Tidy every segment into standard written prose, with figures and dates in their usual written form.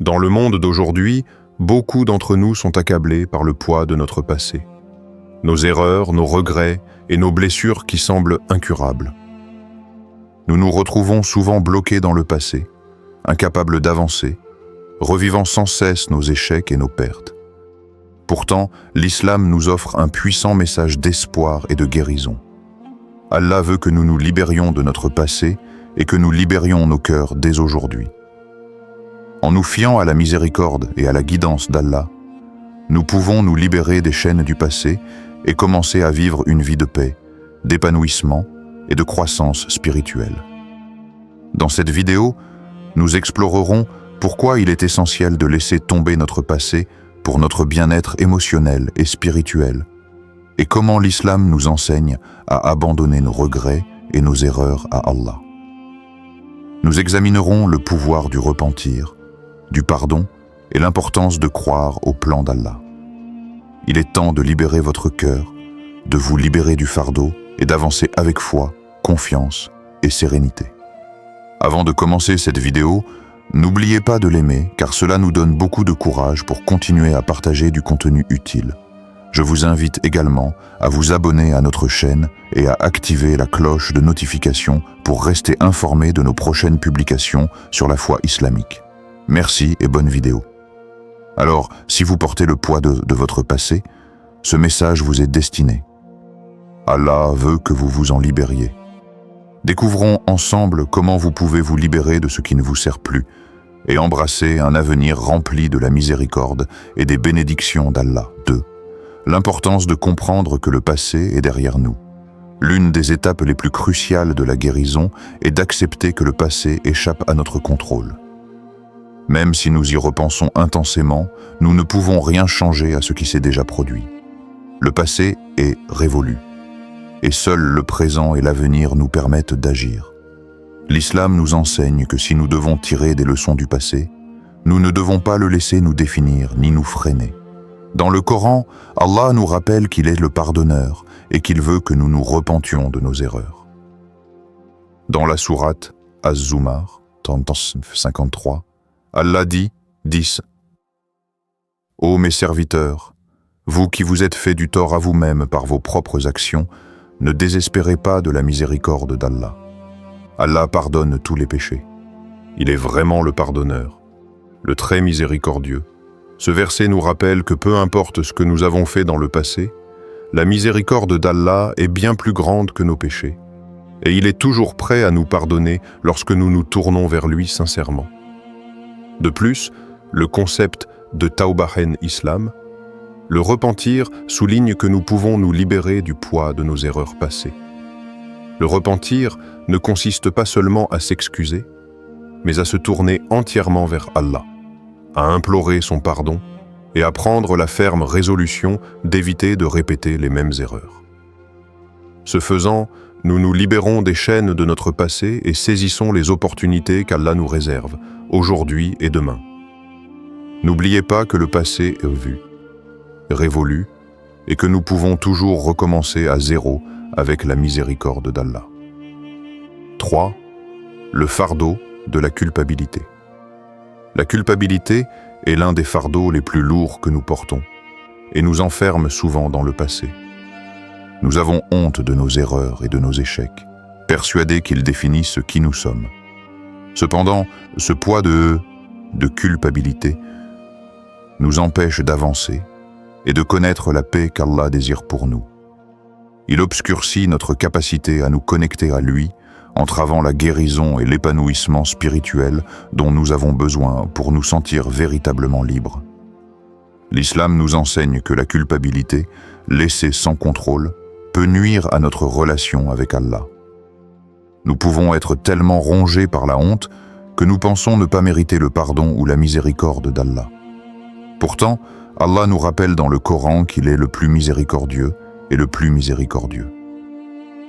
Dans le monde d'aujourd'hui, beaucoup d'entre nous sont accablés par le poids de notre passé. Nos erreurs, nos regrets et nos blessures qui semblent incurables. Nous nous retrouvons souvent bloqués dans le passé, incapables d'avancer, revivant sans cesse nos échecs et nos pertes. Pourtant, l'islam nous offre un puissant message d'espoir et de guérison. Allah veut que nous nous libérions de notre passé et que nous libérions nos cœurs dès aujourd'hui. En nous fiant à la miséricorde et à la guidance d'Allah, nous pouvons nous libérer des chaînes du passé et commencer à vivre une vie de paix, d'épanouissement et de croissance spirituelle. Dans cette vidéo, nous explorerons pourquoi il est essentiel de laisser tomber notre passé pour notre bien-être émotionnel et spirituel, et comment l'islam nous enseigne à abandonner nos regrets et nos erreurs à Allah. Nous examinerons le pouvoir du repentir, du pardon et l'importance de croire au plan d'Allah. Il est temps de libérer votre cœur, de vous libérer du fardeau et d'avancer avec foi, confiance et sérénité. Avant de commencer cette vidéo, n'oubliez pas de l'aimer car cela nous donne beaucoup de courage pour continuer à partager du contenu utile. Je vous invite également à vous abonner à notre chaîne et à activer la cloche de notification pour rester informé de nos prochaines publications sur la foi islamique. Merci et bonne vidéo. Alors, si vous portez le poids de votre passé, ce message vous est destiné. Allah veut que vous vous en libériez. Découvrons ensemble comment vous pouvez vous libérer de ce qui ne vous sert plus et embrasser un avenir rempli de la miséricorde et des bénédictions d'Allah. 2. L'importance de comprendre que le passé est derrière nous. L'une des étapes les plus cruciales de la guérison est d'accepter que le passé échappe à notre contrôle. Même si nous y repensons intensément, nous ne pouvons rien changer à ce qui s'est déjà produit. Le passé est révolu, et seul le présent et l'avenir nous permettent d'agir. L'islam nous enseigne que si nous devons tirer des leçons du passé, nous ne devons pas le laisser nous définir ni nous freiner. Dans le Coran, Allah nous rappelle qu'il est le pardonneur et qu'il veut que nous nous repentions de nos erreurs. Dans la sourate Az-Zumar, 53, Allah dit, 10. Ô mes serviteurs, vous qui vous êtes fait du tort à vous-même par vos propres actions, ne désespérez pas de la miséricorde d'Allah. Allah pardonne tous les péchés. Il est vraiment le pardonneur, le très miséricordieux. Ce verset nous rappelle que peu importe ce que nous avons fait dans le passé, la miséricorde d'Allah est bien plus grande que nos péchés, et il est toujours prêt à nous pardonner lorsque nous nous tournons vers lui sincèrement. De plus, le concept de Tawbahen Islam, le repentir souligne que nous pouvons nous libérer du poids de nos erreurs passées. Le repentir ne consiste pas seulement à s'excuser, mais à se tourner entièrement vers Allah, à implorer son pardon et à prendre la ferme résolution d'éviter de répéter les mêmes erreurs. Ce faisant, nous nous libérons des chaînes de notre passé et saisissons les opportunités qu'Allah nous réserve, aujourd'hui et demain. N'oubliez pas que le passé est vu, révolu, et que nous pouvons toujours recommencer à zéro avec la miséricorde d'Allah. 3. Le fardeau de la culpabilité. La culpabilité est l'un des fardeaux les plus lourds que nous portons, et nous enferme souvent dans le passé. Nous avons honte de nos erreurs et de nos échecs, persuadés qu'ils définissent qui nous sommes. Cependant, ce poids de culpabilité nous empêche d'avancer et de connaître la paix qu'Allah désire pour nous. Il obscurcit notre capacité à nous connecter à lui, entravant la guérison et l'épanouissement spirituel dont nous avons besoin pour nous sentir véritablement libres. L'islam nous enseigne que la culpabilité, laissée sans contrôle, peut nuire à notre relation avec Allah. Nous pouvons être tellement rongés par la honte que nous pensons ne pas mériter le pardon ou la miséricorde d'Allah. Pourtant, Allah nous rappelle dans le Coran qu'il est le plus miséricordieux et le plus miséricordieux.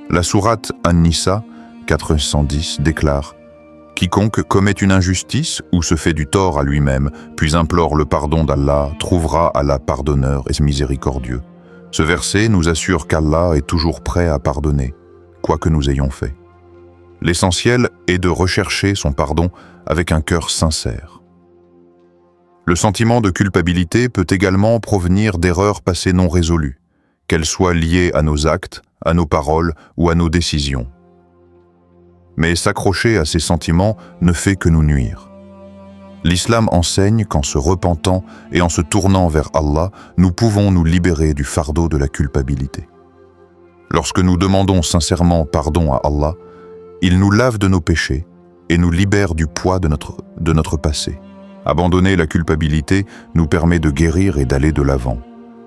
La sourate An-Nisa 410 déclare « Quiconque commet une injustice ou se fait du tort à lui-même, puis implore le pardon d'Allah, trouvera Allah pardonneur et miséricordieux. » Ce verset nous assure qu'Allah est toujours prêt à pardonner, quoi que nous ayons fait. L'essentiel est de rechercher son pardon avec un cœur sincère. Le sentiment de culpabilité peut également provenir d'erreurs passées non résolues, qu'elles soient liées à nos actes, à nos paroles ou à nos décisions. Mais s'accrocher à ces sentiments ne fait que nous nuire. L'islam enseigne qu'en se repentant et en se tournant vers Allah, nous pouvons nous libérer du fardeau de la culpabilité. Lorsque nous demandons sincèrement pardon à Allah, il nous lave de nos péchés et nous libère du poids de notre passé. Abandonner la culpabilité nous permet de guérir et d'aller de l'avant,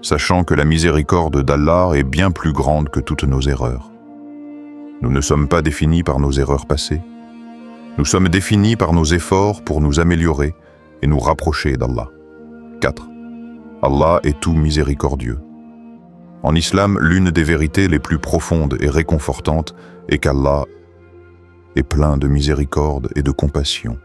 sachant que la miséricorde d'Allah est bien plus grande que toutes nos erreurs. Nous ne sommes pas définis par nos erreurs passées. Nous sommes définis par nos efforts pour nous améliorer et nous rapprocher d'Allah. 4. Allah est tout miséricordieux. En islam, l'une des vérités les plus profondes et réconfortantes est qu'Allah est plein de miséricorde et de compassion.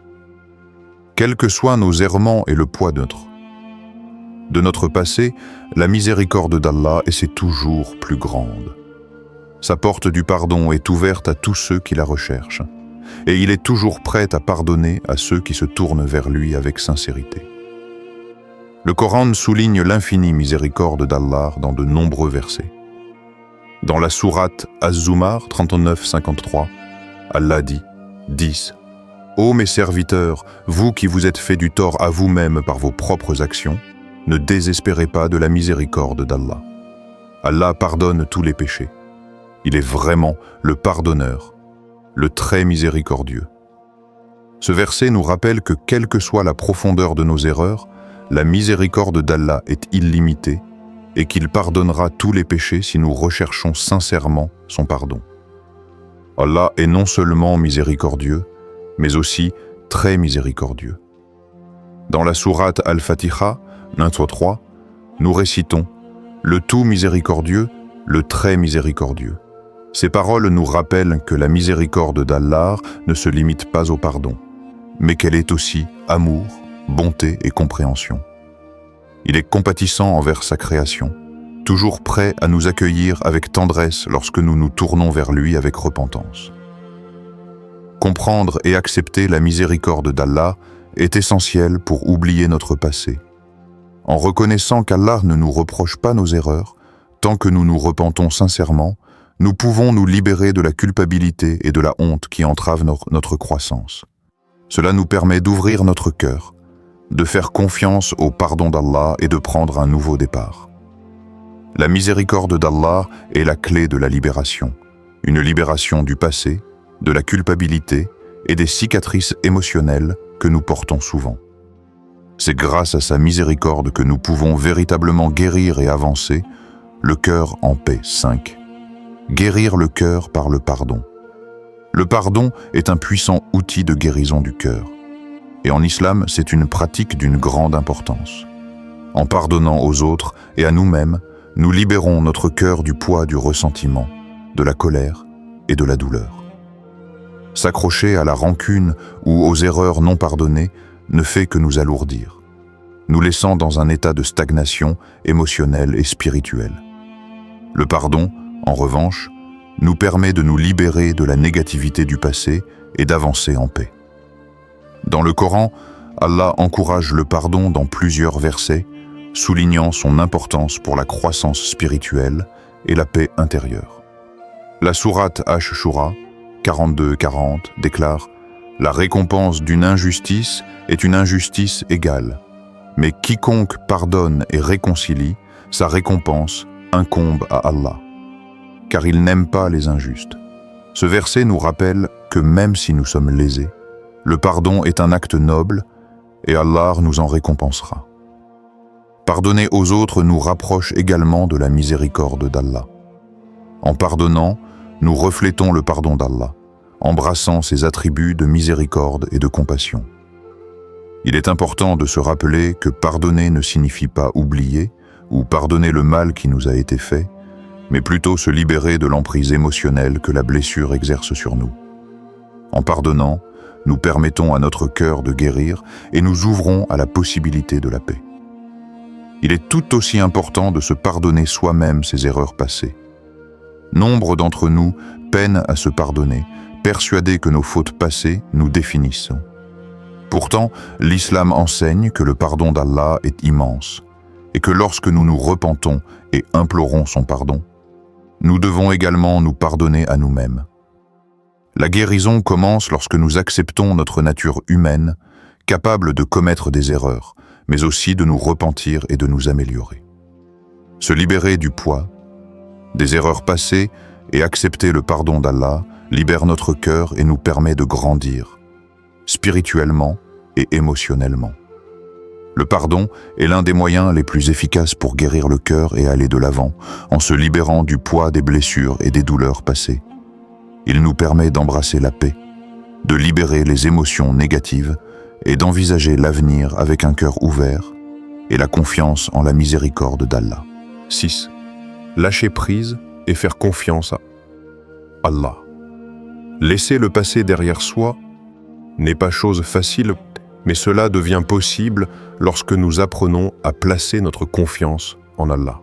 Quels que soient nos errements et le poids de notre passé, la miséricorde d'Allah est toujours plus grande. Sa porte du pardon est ouverte à tous ceux qui la recherchent, et il est toujours prêt à pardonner à ceux qui se tournent vers lui avec sincérité. Le Coran souligne l'infinie miséricorde d'Allah dans de nombreux versets. Dans la sourate Az-Zumar 39-53, Allah dit « 10. Ô mes serviteurs, vous qui vous êtes fait du tort à vous-même par vos propres actions, ne désespérez pas de la miséricorde d'Allah. Allah pardonne tous les péchés. Il est vraiment le pardonneur, le très miséricordieux. » Ce verset nous rappelle que quelle que soit la profondeur de nos erreurs, la miséricorde d'Allah est illimitée et qu'il pardonnera tous les péchés si nous recherchons sincèrement son pardon. Allah est non seulement miséricordieux, mais aussi très miséricordieux. Dans la sourate Al-Fatiha, 1-3, nous récitons « Le tout miséricordieux, le très miséricordieux ». Ces paroles nous rappellent que la miséricorde d'Allah ne se limite pas au pardon, mais qu'elle est aussi amour, bonté et compréhension. Il est compatissant envers sa création, toujours prêt à nous accueillir avec tendresse lorsque nous nous tournons vers lui avec repentance. Comprendre et accepter la miséricorde d'Allah est essentiel pour oublier notre passé. En reconnaissant qu'Allah ne nous reproche pas nos erreurs, tant que nous nous repentons sincèrement, nous pouvons nous libérer de la culpabilité et de la honte qui entravent notre croissance. Cela nous permet d'ouvrir notre cœur, de faire confiance au pardon d'Allah et de prendre un nouveau départ. La miséricorde d'Allah est la clé de la libération, une libération du passé, de la culpabilité et des cicatrices émotionnelles que nous portons souvent. C'est grâce à sa miséricorde que nous pouvons véritablement guérir et avancer, le cœur en paix. 5. Guérir le cœur par le pardon. Le pardon est un puissant outil de guérison du cœur. Et en islam, c'est une pratique d'une grande importance. En pardonnant aux autres et à nous-mêmes, nous libérons notre cœur du poids du ressentiment, de la colère et de la douleur. S'accrocher à la rancune ou aux erreurs non pardonnées ne fait que nous alourdir, nous laissant dans un état de stagnation émotionnelle et spirituelle. Le pardon, en revanche, nous permet de nous libérer de la négativité du passé et d'avancer en paix. Dans le Coran, Allah encourage le pardon dans plusieurs versets, soulignant son importance pour la croissance spirituelle et la paix intérieure. La sourate Ash-Shura 42-40 déclare « La récompense d'une injustice est une injustice égale, mais quiconque pardonne et réconcilie, sa récompense incombe à Allah, car il n'aime pas les injustes. » Ce verset nous rappelle que même si nous sommes lésés, le pardon est un acte noble et Allah nous en récompensera. Pardonner aux autres nous rapproche également de la miséricorde d'Allah. En pardonnant, nous reflétons le pardon d'Allah, embrassant ses attributs de miséricorde et de compassion. Il est important de se rappeler que pardonner ne signifie pas oublier ou pardonner le mal qui nous a été fait, mais plutôt se libérer de l'emprise émotionnelle que la blessure exerce sur nous. En pardonnant, nous permettons à notre cœur de guérir et nous ouvrons à la possibilité de la paix. Il est tout aussi important de se pardonner soi-même ses erreurs passées. Nombre d'entre nous peinent à se pardonner, persuadés que nos fautes passées nous définissent. Pourtant, l'islam enseigne que le pardon d'Allah est immense et que lorsque nous nous repentons et implorons son pardon, nous devons également nous pardonner à nous-mêmes. La guérison commence lorsque nous acceptons notre nature humaine, capable de commettre des erreurs, mais aussi de nous repentir et de nous améliorer. Se libérer du poids, des erreurs passées et accepter le pardon d'Allah libère notre cœur et nous permet de grandir, spirituellement et émotionnellement. Le pardon est l'un des moyens les plus efficaces pour guérir le cœur et aller de l'avant, en se libérant du poids des blessures et des douleurs passées. Il nous permet d'embrasser la paix, de libérer les émotions négatives et d'envisager l'avenir avec un cœur ouvert et la confiance en la miséricorde d'Allah. 6. Lâcher prise et faire confiance à Allah. Laisser le passé derrière soi n'est pas chose facile, mais cela devient possible lorsque nous apprenons à placer notre confiance en Allah.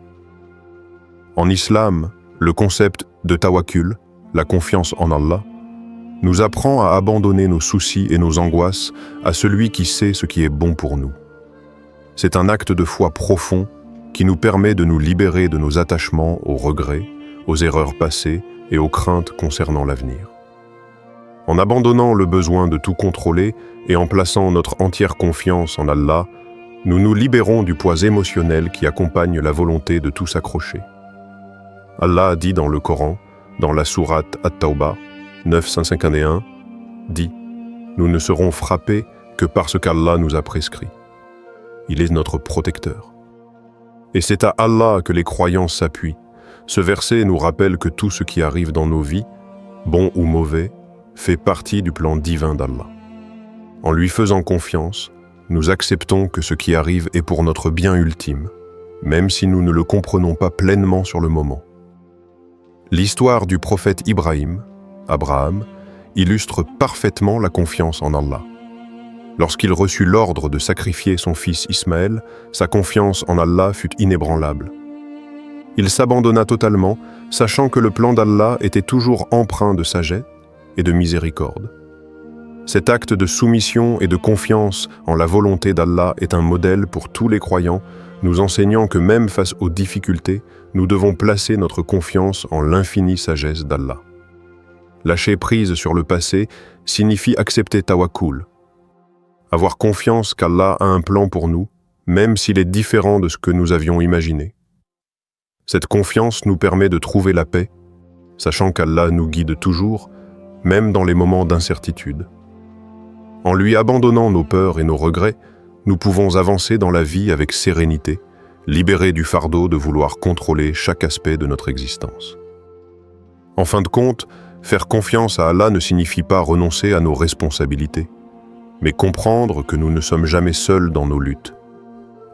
En islam, le concept de tawakkul, la confiance en Allah, nous apprend à abandonner nos soucis et nos angoisses à celui qui sait ce qui est bon pour nous. C'est un acte de foi profond qui nous permet de nous libérer de nos attachements aux regrets, aux erreurs passées et aux craintes concernant l'avenir. En abandonnant le besoin de tout contrôler et en plaçant notre entière confiance en Allah, nous nous libérons du poids émotionnel qui accompagne la volonté de tout s'accrocher. Allah a dit dans le Coran, dans la sourate At-Tawbah 9:551, dit « Nous ne serons frappés que parce qu'Allah nous a prescrit. Il est notre protecteur. » Et c'est à Allah que les croyants s'appuient. Ce verset nous rappelle que tout ce qui arrive dans nos vies, bon ou mauvais, fait partie du plan divin d'Allah. En lui faisant confiance, nous acceptons que ce qui arrive est pour notre bien ultime, même si nous ne le comprenons pas pleinement sur le moment. L'histoire du prophète Ibrahim, Abraham, illustre parfaitement la confiance en Allah. Lorsqu'il reçut l'ordre de sacrifier son fils Ismaël, sa confiance en Allah fut inébranlable. Il s'abandonna totalement, sachant que le plan d'Allah était toujours empreint de sagesse et de miséricorde. Cet acte de soumission et de confiance en la volonté d'Allah est un modèle pour tous les croyants, nous enseignant que même face aux difficultés, nous devons placer notre confiance en l'infinie sagesse d'Allah. Lâcher prise sur le passé signifie accepter tawakkul. Avoir confiance qu'Allah a un plan pour nous, même s'il est différent de ce que nous avions imaginé. Cette confiance nous permet de trouver la paix, sachant qu'Allah nous guide toujours, même dans les moments d'incertitude. En lui abandonnant nos peurs et nos regrets, nous pouvons avancer dans la vie avec sérénité, libérés du fardeau de vouloir contrôler chaque aspect de notre existence. En fin de compte, faire confiance à Allah ne signifie pas renoncer à nos responsabilités, mais comprendre que nous ne sommes jamais seuls dans nos luttes.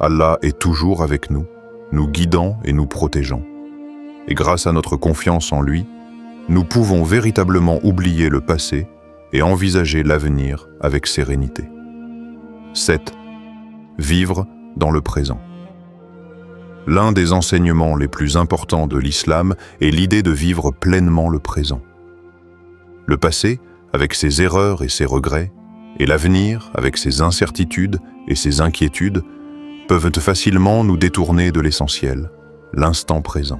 Allah est toujours avec nous, nous guidant et nous protégeant. Et grâce à notre confiance en lui, nous pouvons véritablement oublier le passé et envisager l'avenir avec sérénité. 7. Vivre dans le présent. L'un des enseignements les plus importants de l'islam est l'idée de vivre pleinement le présent. Le passé, avec ses erreurs et ses regrets, et l'avenir, avec ses incertitudes et ses inquiétudes, peuvent facilement nous détourner de l'essentiel, l'instant présent.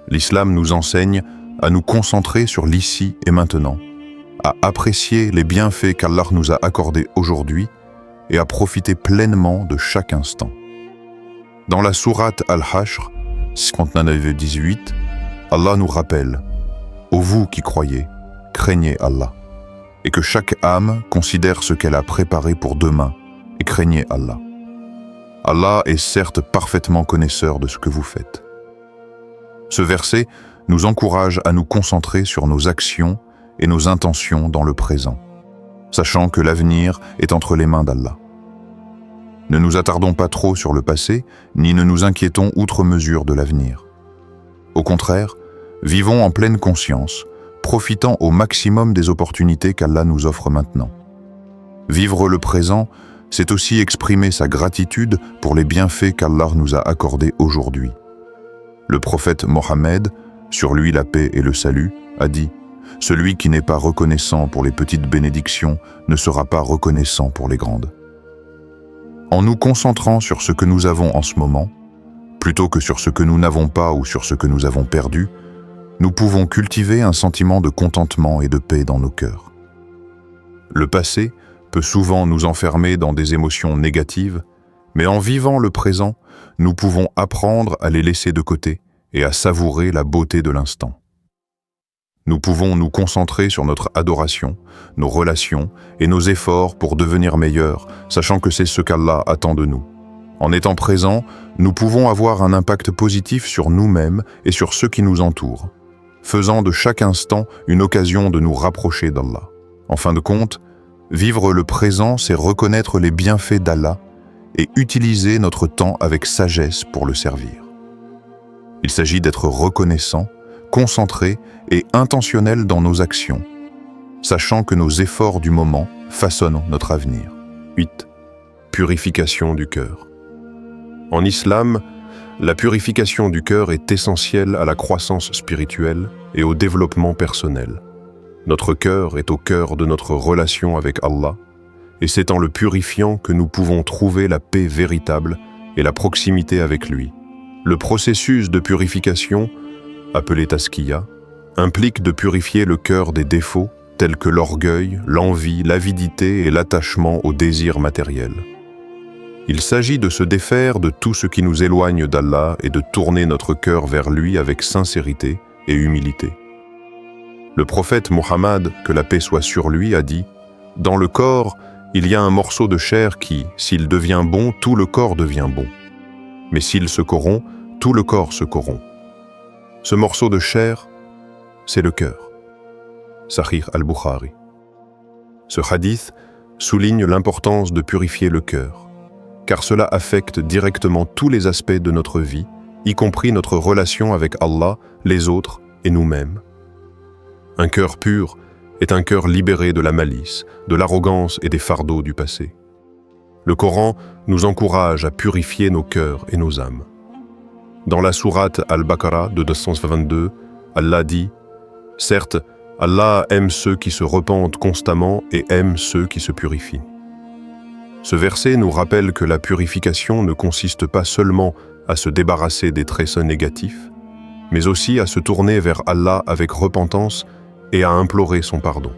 L'islam nous enseigne à nous concentrer sur l'ici et maintenant, à apprécier les bienfaits qu'Allah nous a accordés aujourd'hui et à profiter pleinement de chaque instant. Dans la sourate Al-Hashr, 59-18, Allah nous rappelle « Ô vous qui croyez, craignez Allah, et que chaque âme considère ce qu'elle a préparé pour demain, et craignez Allah. Allah est certes parfaitement connaisseur de ce que vous faites. » Ce verset nous encourage à nous concentrer sur nos actions et nos intentions dans le présent, sachant que l'avenir est entre les mains d'Allah. Ne nous attardons pas trop sur le passé, ni ne nous inquiétons outre mesure de l'avenir. Au contraire, vivons en pleine conscience, profitant au maximum des opportunités qu'Allah nous offre maintenant. Vivre le présent, c'est aussi exprimer sa gratitude pour les bienfaits qu'Allah nous a accordés aujourd'hui. Le prophète Mohammed, sur lui la paix et le salut, a dit « Celui qui n'est pas reconnaissant pour les petites bénédictions ne sera pas reconnaissant pour les grandes. En nous concentrant sur ce que nous avons en ce moment, plutôt que sur ce que nous n'avons pas ou sur ce que nous avons perdu, nous pouvons cultiver un sentiment de contentement et de paix dans nos cœurs. Le passé peut souvent nous enfermer dans des émotions négatives, mais en vivant le présent, nous pouvons apprendre à les laisser de côté et à savourer la beauté de l'instant. Nous pouvons nous concentrer sur notre adoration, nos relations et nos efforts pour devenir meilleurs, sachant que c'est ce qu'Allah attend de nous. En étant présents, nous pouvons avoir un impact positif sur nous-mêmes et sur ceux qui nous entourent, faisant de chaque instant une occasion de nous rapprocher d'Allah. En fin de compte, vivre le présent, c'est reconnaître les bienfaits d'Allah et utiliser notre temps avec sagesse pour le servir. Il s'agit d'être reconnaissant, concentré et intentionnel dans nos actions, sachant que nos efforts du moment façonnent notre avenir. 8. Purification du cœur. En islam, la purification du cœur est essentielle à la croissance spirituelle et au développement personnel. Notre cœur est au cœur de notre relation avec Allah, et c'est en le purifiant que nous pouvons trouver la paix véritable et la proximité avec lui. Le processus de purification, appelé taskiya, implique de purifier le cœur des défauts tels que l'orgueil, l'envie, l'avidité et l'attachement aux désirs matériels. Il s'agit de se défaire de tout ce qui nous éloigne d'Allah et de tourner notre cœur vers lui avec sincérité et humilité. Le prophète Mohammed, que la paix soit sur lui, a dit « Dans le corps, il y a un morceau de chair qui, s'il devient bon, tout le corps devient bon. Mais s'il se corrompt, tout le corps se corrompt. » Ce morceau de chair, c'est le cœur. Sahih al-Bukhari. Ce hadith souligne l'importance de purifier le cœur, car cela affecte directement tous les aspects de notre vie, y compris notre relation avec Allah, les autres et nous-mêmes. Un cœur pur est un cœur libéré de la malice, de l'arrogance et des fardeaux du passé. Le Coran nous encourage à purifier nos cœurs et nos âmes. Dans la sourate Al-Baqarah de 222, Allah dit « Certes, Allah aime ceux qui se repentent constamment et aime ceux qui se purifient. » Ce verset nous rappelle que la purification ne consiste pas seulement à se débarrasser des traits négatifs, mais aussi à se tourner vers Allah avec repentance et à implorer son pardon.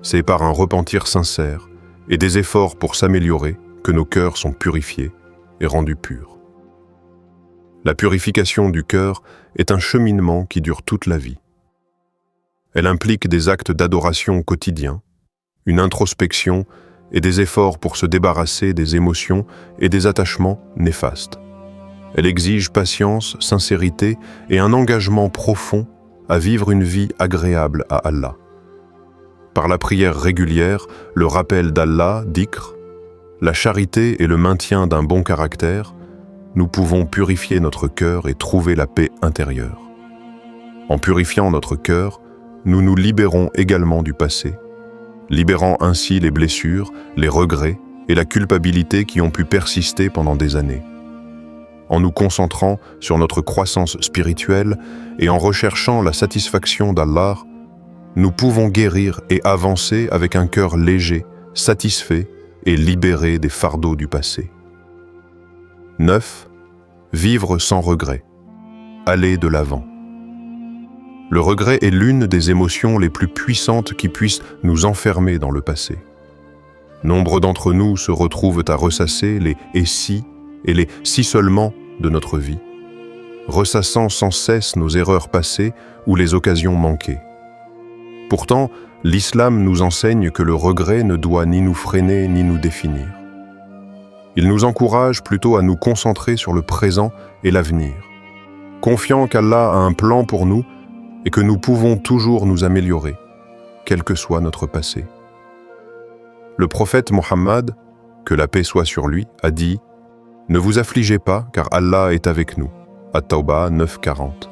C'est par un repentir sincère et des efforts pour s'améliorer que nos cœurs sont purifiés et rendus purs. La purification du cœur est un cheminement qui dure toute la vie. Elle implique des actes d'adoration quotidiens, une introspection et des efforts pour se débarrasser des émotions et des attachements néfastes. Elle exige patience, sincérité et un engagement profond à vivre une vie agréable à Allah. Par la prière régulière, le rappel d'Allah, dhikr, la charité et le maintien d'un bon caractère, nous pouvons purifier notre cœur et trouver la paix intérieure. En purifiant notre cœur, nous nous libérons également du passé, libérant ainsi les blessures, les regrets et la culpabilité qui ont pu persister pendant des années. En nous concentrant sur notre croissance spirituelle et en recherchant la satisfaction d'Allah, nous pouvons guérir et avancer avec un cœur léger, satisfait et libéré des fardeaux du passé. 9. Vivre sans regret. Aller de l'avant. Le regret est l'une des émotions les plus puissantes qui puissent nous enfermer dans le passé. Nombre d'entre nous se retrouvent à ressasser les « et si » et les « si seulement » de notre vie, ressassant sans cesse nos erreurs passées ou les occasions manquées. Pourtant, l'islam nous enseigne que le regret ne doit ni nous freiner ni nous définir. Il nous encourage plutôt à nous concentrer sur le présent et l'avenir, confiant qu'Allah a un plan pour nous et que nous pouvons toujours nous améliorer, quel que soit notre passé. Le prophète Mohammed, que la paix soit sur lui, a dit « Ne vous affligez pas, car Allah est avec nous » At-Tawbah 9:40.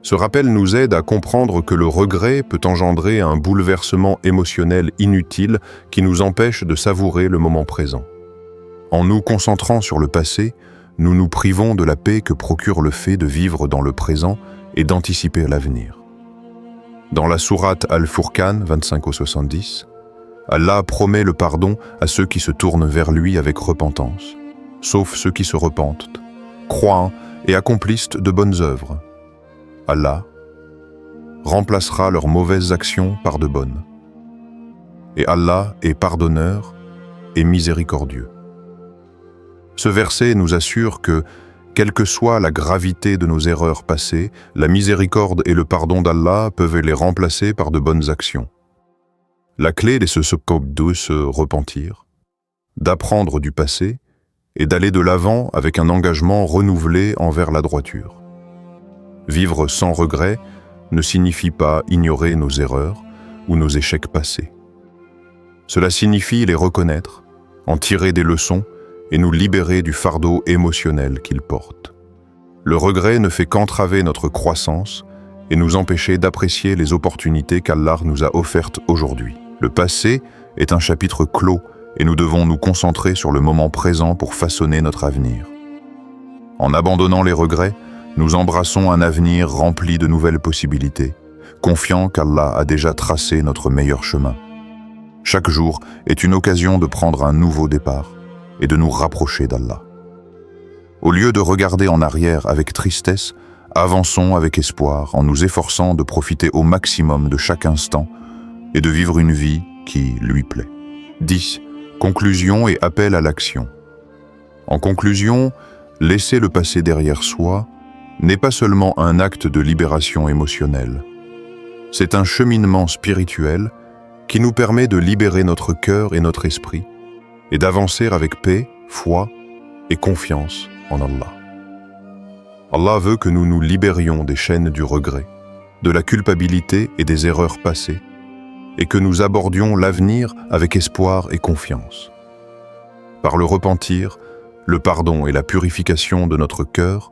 Ce rappel nous aide à comprendre que le regret peut engendrer un bouleversement émotionnel inutile qui nous empêche de savourer le moment présent. En nous concentrant sur le passé, nous nous privons de la paix que procure le fait de vivre dans le présent et d'anticiper l'avenir. Dans la sourate Al-Furqan 25 au 70, Allah promet le pardon à ceux qui se tournent vers lui avec repentance, sauf ceux qui se repentent, croient et accomplissent de bonnes œuvres. Allah remplacera leurs mauvaises actions par de bonnes. Et Allah est pardonneur et miséricordieux. Ce verset nous assure que, quelle que soit la gravité de nos erreurs passées, la miséricorde et le pardon d'Allah peuvent les remplacer par de bonnes actions. La clé est de se repentir, d'apprendre du passé et d'aller de l'avant avec un engagement renouvelé envers la droiture. Vivre sans regret ne signifie pas ignorer nos erreurs ou nos échecs passés. Cela signifie les reconnaître, en tirer des leçons et nous libérer du fardeau émotionnel qu'ils portent. Le regret ne fait qu'entraver notre croissance et nous empêcher d'apprécier les opportunités qu'Allah nous a offertes aujourd'hui. Le passé est un chapitre clos et nous devons nous concentrer sur le moment présent pour façonner notre avenir. En abandonnant les regrets, nous embrassons un avenir rempli de nouvelles possibilités, confiant qu'Allah a déjà tracé notre meilleur chemin. Chaque jour est une occasion de prendre un nouveau départ et de nous rapprocher d'Allah. Au lieu de regarder en arrière avec tristesse, avançons avec espoir en nous efforçant de profiter au maximum de chaque instant et de vivre une vie qui lui plaît. 10. Conclusion et appel à l'action. En conclusion, laisser le passé derrière soi n'est pas seulement un acte de libération émotionnelle. C'est un cheminement spirituel qui nous permet de libérer notre cœur et notre esprit et d'avancer avec paix, foi et confiance en Allah. Allah veut que nous nous libérions des chaînes du regret, de la culpabilité et des erreurs passées, et que nous abordions l'avenir avec espoir et confiance. Par le repentir, le pardon et la purification de notre cœur,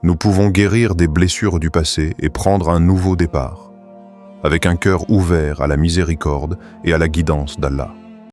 nous pouvons guérir des blessures du passé et prendre un nouveau départ, avec un cœur ouvert à la miséricorde et à la guidance d'Allah.